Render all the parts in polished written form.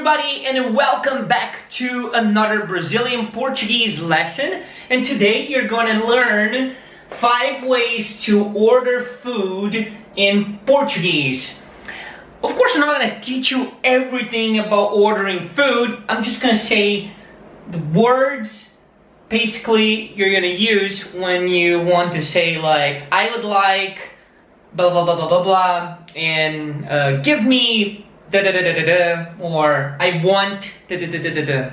everybody, and welcome back to another Brazilian Portuguese lesson. And today you're going to learn 5 ways to order food in Portuguese. Of course, I'm not going to teach you everything about ordering food. I'm just going to say the words basically you're going to use when you want to say like, I would like blah blah blah blah blah blah, and give me da da da da da da, or I want da da da da da da.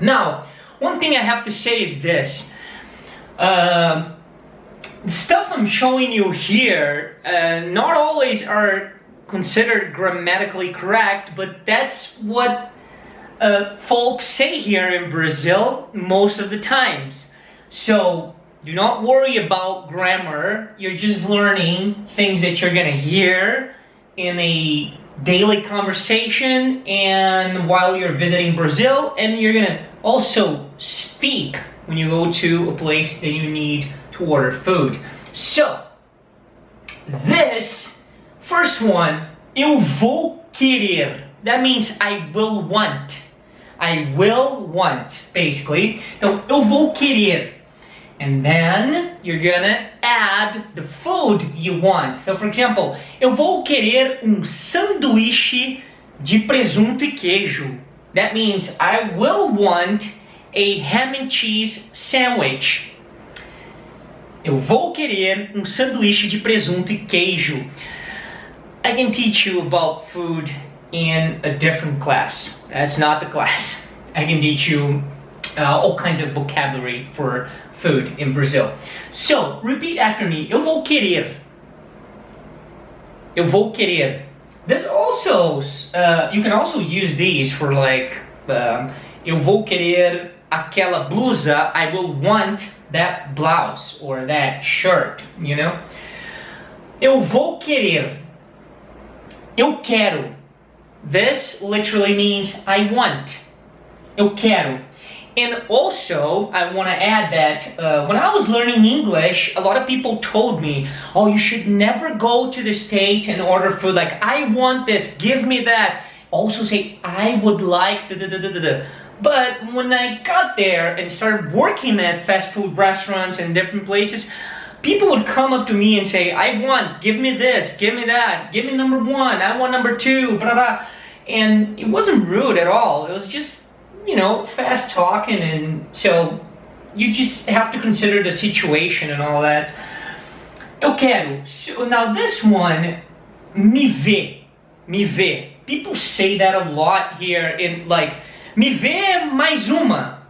Now, one thing I have to say is this: the stuff I'm showing you here not always are considered grammatically correct, but that's what folks say here in Brazil most of the times. So do not worry about grammar. You're just learning things that you're gonna hear in a daily conversation and while you're visiting Brazil, and you're gonna also speak when you go to a place that you need to order food. So, this first one, eu vou querer. That means I will want. I will want, basically. Então, eu vou querer. And then you're gonna add the food you want. So, for example, eu vou querer sanduíche de presunto e queijo. That means I will want a ham and cheese sandwich. Eu vou querer sanduíche de presunto e queijo. I can teach you about food in a different class. That's not the class. I can teach you all kinds of vocabulary for food in Brazil. So, repeat after me. Eu vou querer. Eu vou querer. This also, you can also use these for like, eu vou querer aquela blusa. I will want that blouse or that shirt, you know? Eu vou querer. Eu quero. This literally means I want. Eu quero. And also, I want to add that when I was learning English, a lot of people told me, oh, you should never go to the States and order food like, I want this, give me that. Also say, I would like da da da da da. But when I got there and started working at fast food restaurants and different places, people would come up to me and say, I want, give me this, give me that, give me number 1, I want number 2, blah, blah. And it wasn't rude at all. It was just, you know, fast talking, and so you just have to consider the situation and all that. Eu quero. So now this one, me vê, me vê. People say that a lot here in like, me vê mais uma.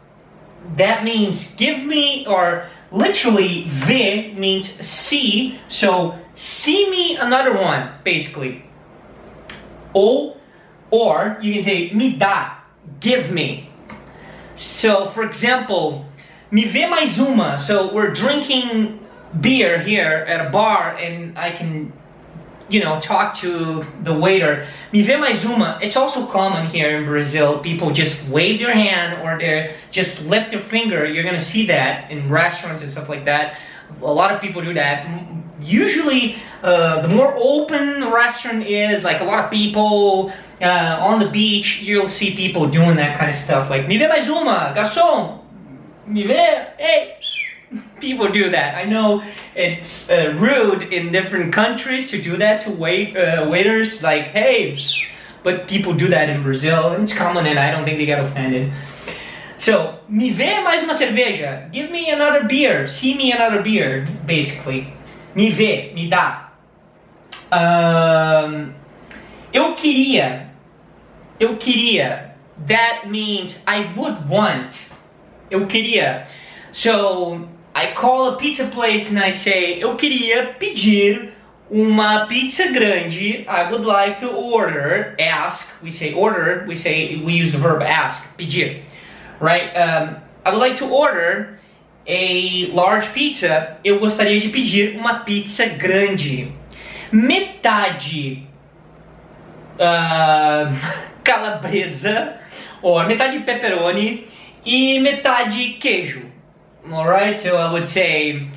That means give me, or literally vê means see, so see me another one, basically. Or you can say me dá. Give me. So, for example, me vê mais uma. So we're drinking beer here at a bar, and I can, you know, talk to the waiter. Me vê mais uma. It's also common here in Brazil. People just wave their hand or they just lift their finger. You're gonna see that in restaurants and stuff like that. A lot of people do that. Usually, the more open the restaurant is, like a lot of people on the beach, you'll see people doing that kind of stuff. Like, me vê mais uma, garçom, me vê, hey. People do that. I know it's rude in different countries to do that to waiters, like, hey, but people do that in Brazil. It's common, and I don't think they get offended. So, me vê mais uma cerveja. Give me another beer. See me another beer, basically. Me vê, me dá. Eu queria. Eu queria. That means I would want. Eu queria. So, I call a pizza place and I say, eu queria pedir uma pizza grande. I would like to order. Ask. We say order. We use the verb ask. Pedir. Right? I would like to order a large pizza. Eu gostaria de pedir uma pizza grande. Metade calabresa, ou metade pepperoni e metade queijo. Alright, so I would say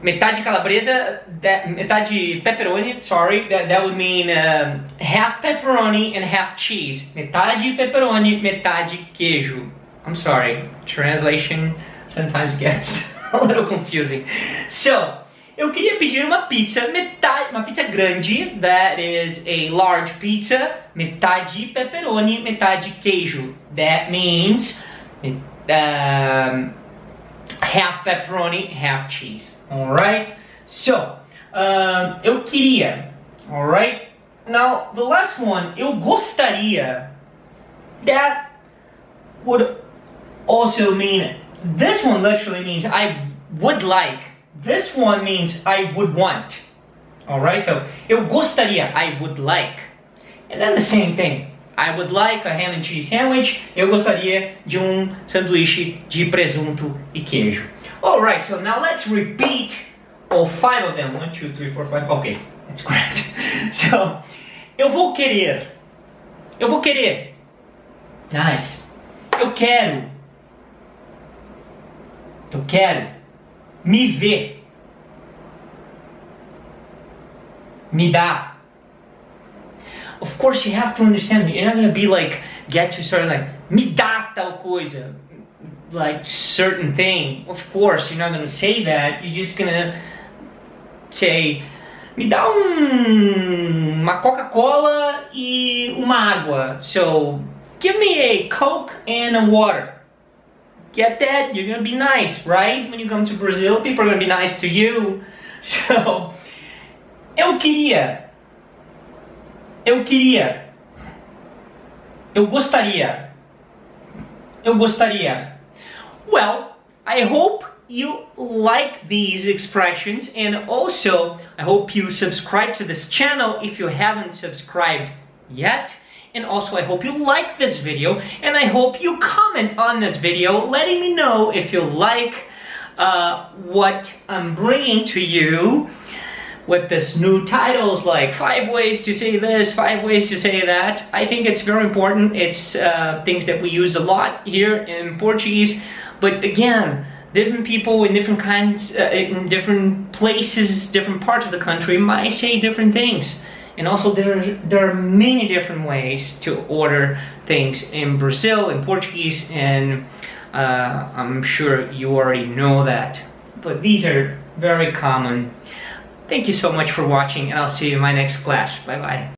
metade calabresa, metade pepperoni, sorry, that would mean half pepperoni and half cheese. Metade pepperoni, metade queijo. I'm sorry, translation sometimes gets a little confusing. So, eu queria pedir uma pizza, uma pizza grande, that is a large pizza, metade pepperoni, metade queijo. That means half pepperoni, half cheese. Alright? So, eu queria. Alright? Now, the last one, eu gostaria. That would also mean, this one literally means I would like. This one means I would want. Alright? So, eu gostaria, I would like. And then the same thing. I would like a ham and cheese sandwich. Eu gostaria de sanduíche de presunto e queijo. Alright, so now let's repeat all 5 of them. 1, 2, 3, 4, 5. Okay, that's correct. So, eu vou querer. Eu vou querer. Nice. Eu quero. Eu quero. Me ver. Me dá. Of course, you have to understand, you're not gonna be like, get to sort of like, me dá tal coisa, like certain thing. Of course, you're not gonna say that. You're just gonna say, me dá uma Coca-Cola e uma água. So, give me a Coke and a water. Get that? You're gonna be nice, right? When you come to Brazil, people are gonna be nice to you. So, eu queria. Eu queria. Eu gostaria. Eu gostaria. Well, I hope you like these expressions, and also I hope you subscribe to this channel if you haven't subscribed yet. And also I hope you like this video, and I hope you comment on this video letting me know if you like what I'm bringing to you with this new titles like 5 ways to say this, 5 ways to say that. I think it's very important. It's things that we use a lot here in Portuguese, but again, different people in different kinds, in different places, different parts of the country might say different things. And also there are many different ways to order things in Brazil, in Portuguese, and I'm sure you already know that. But these are very common. Thank you so much for watching, and I'll see you in my next class. Bye bye.